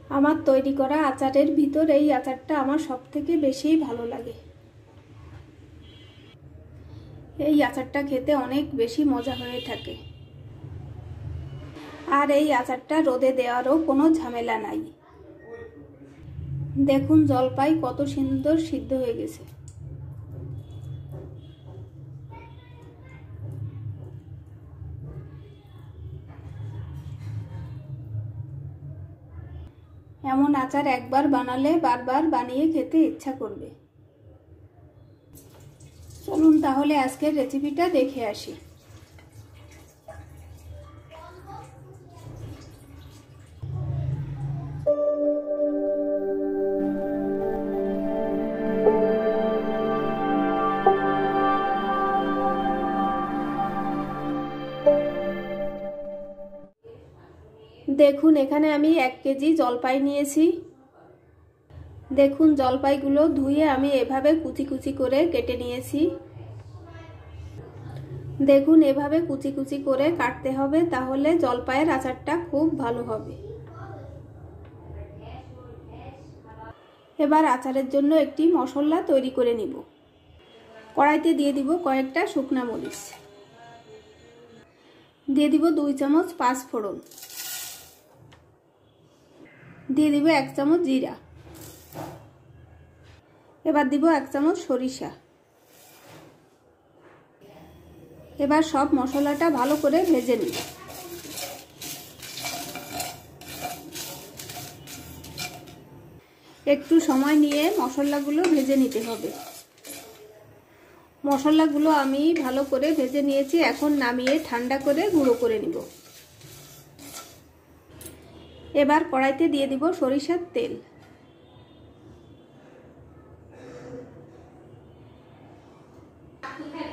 আমার তৈরি করা আচারের ভিতর এই আচারটা আমার সবথেকে বেশি ভালো লাগে। এই আচারটা খেতে অনেক বেশি মজা হয়ে থাকে, আর এই আচারটা রোদে দেওয়ারও কোনো ঝামেলা নাই। দেখুন জলপাই কত সুন্দর সিদ্ধ হয়ে গেছে। এমন আচার একবার বানালে বারবার বানিয়ে খেতে ইচ্ছা করবে। চলুন তাহলে আজকের রেসিপিটা দেখে আসি। দেখুন এখানে আমি 1 কেজি জলপাই নিয়েছি। দেখুন জলপাইগুলো ধুয়ে আমি এভাবে কুচি কুচি করে কেটে নিয়েছি। দেখুন এভাবে কুচি কুচি করে কাটতে হবে, তাহলে জলপাইয়ের আচারটা খুব ভালো হবে। এবার আচারের জন্য একটি মশলা তৈরি করে নিব। কড়াইতে দিয়ে দিব কয়েকটা শুকনা মরিচ, দিয়ে দিব 2 চামচ 5 ফোড়ন, দিয়ে দিব 1 চামচ জিরা, এবার দিব 1 চামচ সরিষা। এবার সব মশলাটা ভালো করে ভেজে নিব। একটু সময় নিয়ে মশলাগুলো ভেজে নিতে হবে। মশলাগুলো আমি ভালো করে ভেজে নিয়েছি, এখন নামিয়ে ঠান্ডা করে গুঁড়ো করে নিব। এবার কড়াইতে দিয়ে দিব সরিষার তেল।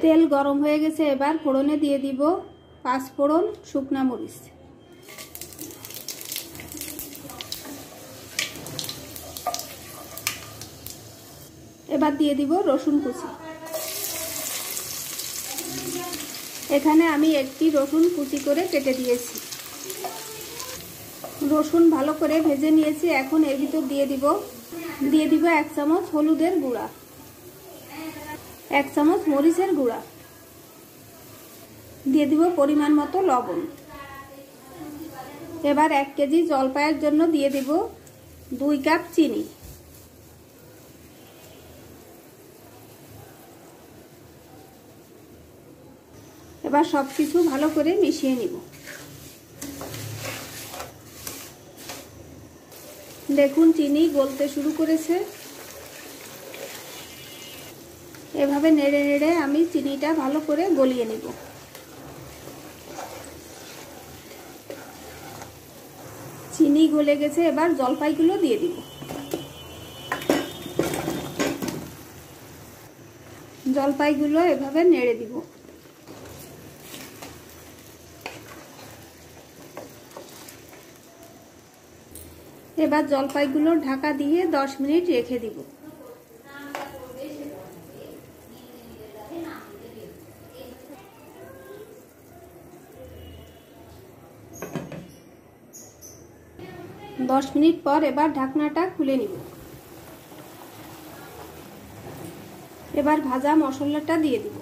তেল গরম হয়ে গেছে, এবার ফোড়নে দিয়ে দিব 5 ফোড়ন শুকনা মরিচ, এবার দিয়ে দিব রসুন কুচি। এখানে আমি একটি রসুন কুচি করে কেটে দিয়েছি। রসুন ভালো করে ভেজে নিয়েছি, এখন এর ভিতর দিয়ে দিব 1 চামচ হলুদের গুঁড়া, 1 চামচ মরিচের গুঁড়া, দিয়ে দিব পরিমাণ মতো লবণ। এবার 1 কেজি জলপাইয়ের জন্য দিয়ে দিব 2 কাপ চিনি। এবার সবকিছু ভালো করে মিশিয়ে নিব। দেখুন চিনি গলতে শুরু করেছে। এভাবে নেড়ে নেড়ে আমি চিনিটা ভালো করে গলিয়ে নিব। চিনি গলে গেছে, এবার জলপাইগুলো দিয়ে দিব। জলপাইগুলো এভাবে নেড়ে দিব। এবার জলপাইগুলো ঢাকা দিয়ে 10 মিনিট রেখে দিব। দশ মিনিট পর এবার ঢাকনাটা খুলে নিব। এবার ভাজা মশলাটা দিয়ে দিব।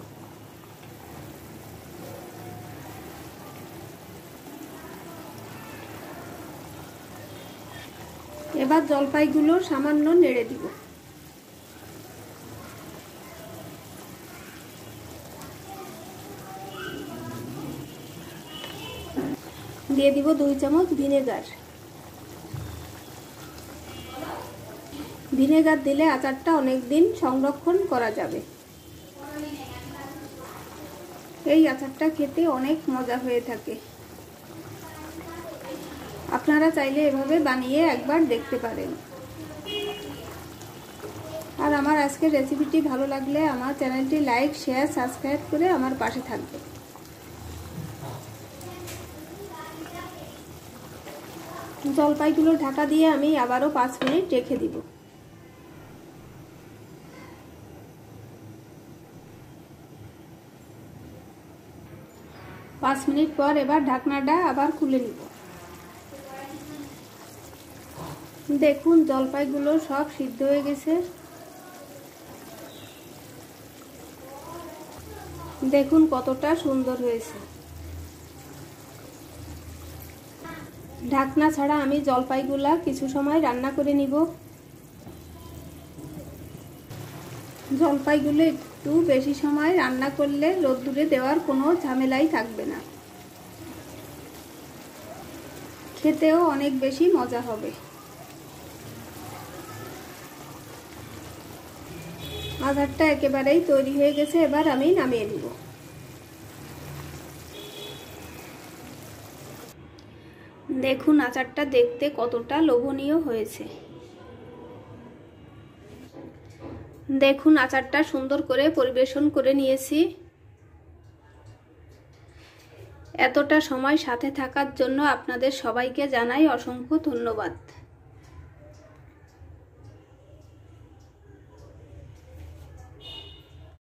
এবার জলপাইগুলো সামান্য নেড়ে দিব। দিয়ে দিব 2 চামচ ভিনেগার। ভিনেগার দিলে আচারটা অনেক দিন সংরক্ষণ করা যাবে। এই আচারটা খেতে অনেক মজা হয়ে থাকে। আপনারা চাইলে এভাবে বানিয়ে একবার দেখতে পারেন। আর আমার আজকের রেসিপিটি ভালো লাগলে আমার চ্যানেলটি লাইক, শেয়ার, সাবস্ক্রাইব করে আমার পাশে থাকবে। জলপাইগুলো ঢাকা দিয়ে আমি আবারও 5 মিনিট রেখে দিব। পাঁচ মিনিট পর এবার ঢাকনাটা আবার খুলে নিব। দেখুন জলপাইগুলো সব সিদ্ধ হয়ে গেছে। দেখুন কতটা সুন্দর হয়েছে। ঢাকনা ছাড়া আমি জলপাইগুলা কিছু সময় রান্না করে নিব। জলপাইগুলো একটু বেশি সময় রান্না করলে রোদ্দুরে দেওয়ার কোনো ঝামেলাই থাকবে না, খেতেও অনেক বেশি মজা হবে। আচারটা একেবারেই তৈরি হয়ে গেছে, এবার আমি নামিয়ে নিব। দেখুন আচারটা দেখতে কতটা লোভনীয় হয়েছে। দেখুন আচারটা সুন্দর করে পরিবেশন করে নিয়েছি। এতটা সময় সাথে থাকার জন্য আপনাদের সবাইকে জানাই অসংখ্য ধন্যবাদ।